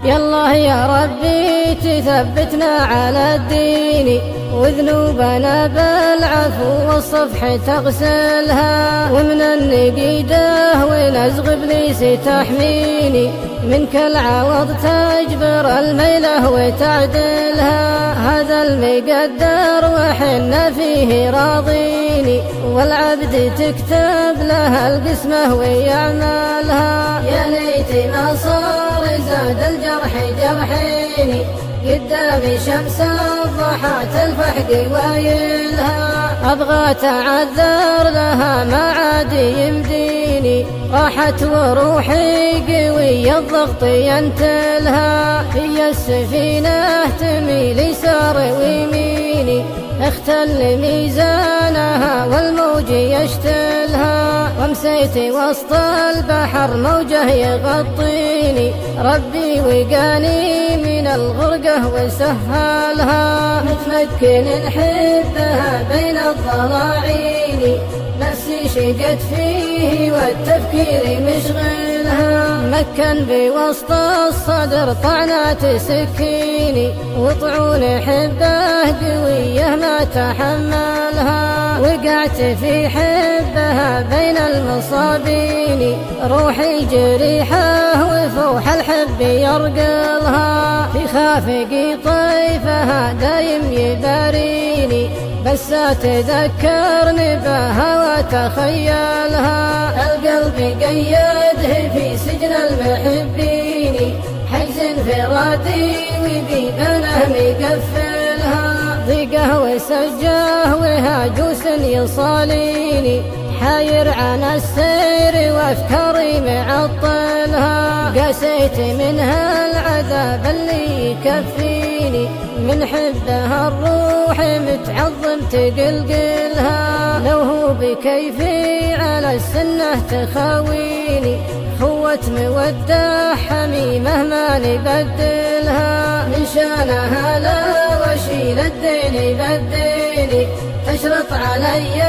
يالله يا ربي تثبتنا على الدين، وذنوبنا بالعفو والصفح تغسلها، ومن النقيده ونزغ ابليس تحميني، منك العوض تجبر الميله وتعدلها. هذا المقدر وحنا فيه راضيني، والعبد تكتب لها القسمه ويعملها. يا ليت ما صار زاد الجرح جرحيني، قدامي شمس الضحى تلفح قوايلها. أبغى تعذر لها ما عاد يمديني، راحت وروحي قوي الضغط ينتلها. هي السفينة تميل يسار ويميني، اختل ميزانها والموج يشتلها. ومسيت وسط البحر موجه يغطيني، ربي وقاني من الغرقة وسهلها. متمكن نحبها بين الضلاعين، نفسي شقت فيه والتفكير مشغلها. مكن بوسط الصدر طعنات سكيني، وطعون حبه قويه ما تحملها. وقعت في حبها بين المصابين، روحي جريحه وفوح الحب يرقلها. في خافقي طيفها دايم يباريني، بس أتذكرني بها وتخيلها. القلب قيده في سجن المحبين، حجز انفرادي وبيبانه مقفلها. ضيقه وسجه وهاجوس يصاليني، حاير عن السير وافكاري معطلها. قسيت منها العذاب اللي يكفيني، من حبها الروح متعظم تقلقلها. لو هو بكيفي على السنة تخاويني، خوة مودة حميمة ما نبدلها. من شانها لا وشيل الدين بديني، تشرط علي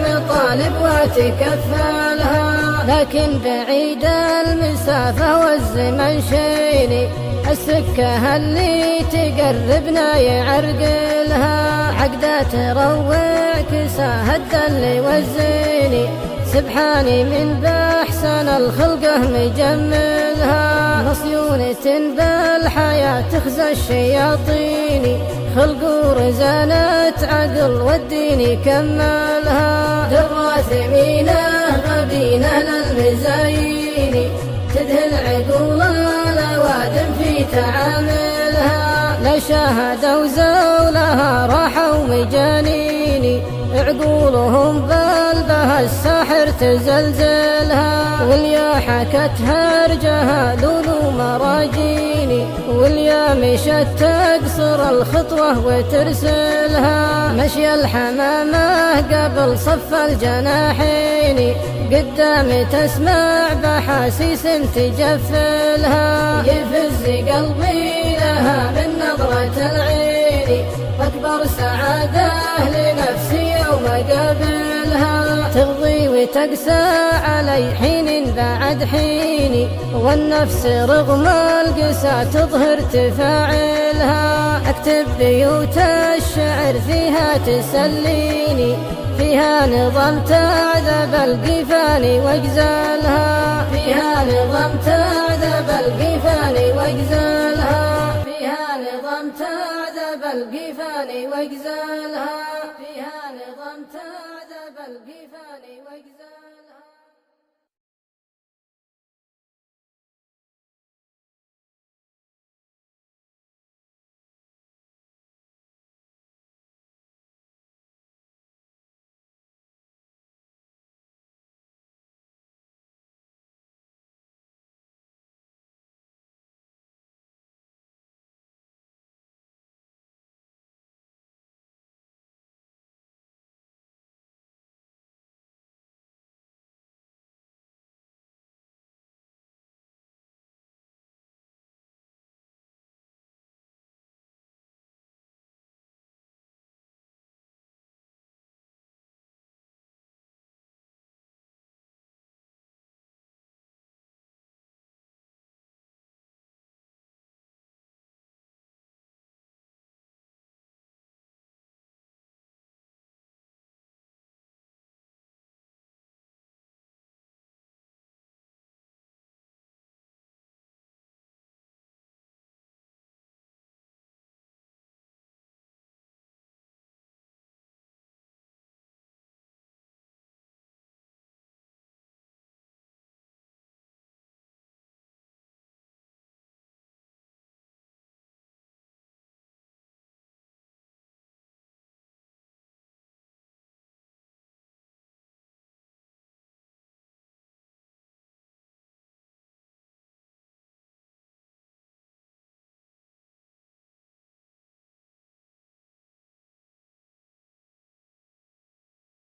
مطالب وتكفلها. لكن بعيد المسافة والزمن شيني، السكة اللي تقربنا يعرقلها. عقدة تروع كساها الدل وزيني، سبحاني من بأحسن الخلقه مجملها. مصيونة بالحياة تخزى الشياطين، خلق ورزانة عقل والدين كملها. درة ثمينة غبينة للمزايين، تدهن عقول الأوادم في تعاملها. لا شاهدوا وزولها راحوا مجانيني، عقولهم بالبها الساحر تزلزلها. واليا حكت هرجها لولو مراجيني، واليا مشت تقصر الخطوة وترسلها. مشي الحمامة قبل صف الجناحين، قدام تسمع بحاسيس تجفلها. يفز قلبي لها من نظرة العين، أكبر سعادة لنفسي يوم قابلها. تغضي وتقسى علي حين بعد حين، والنفس رغم القسى تظهر تفاعلها. أكتب بيوت الشعر فيها تسليني، فيها نظام تعذب القفان واجزالها. فيها نظام تعذب القفان واجزالها. فيها نظام تعذب القفان واجزالها.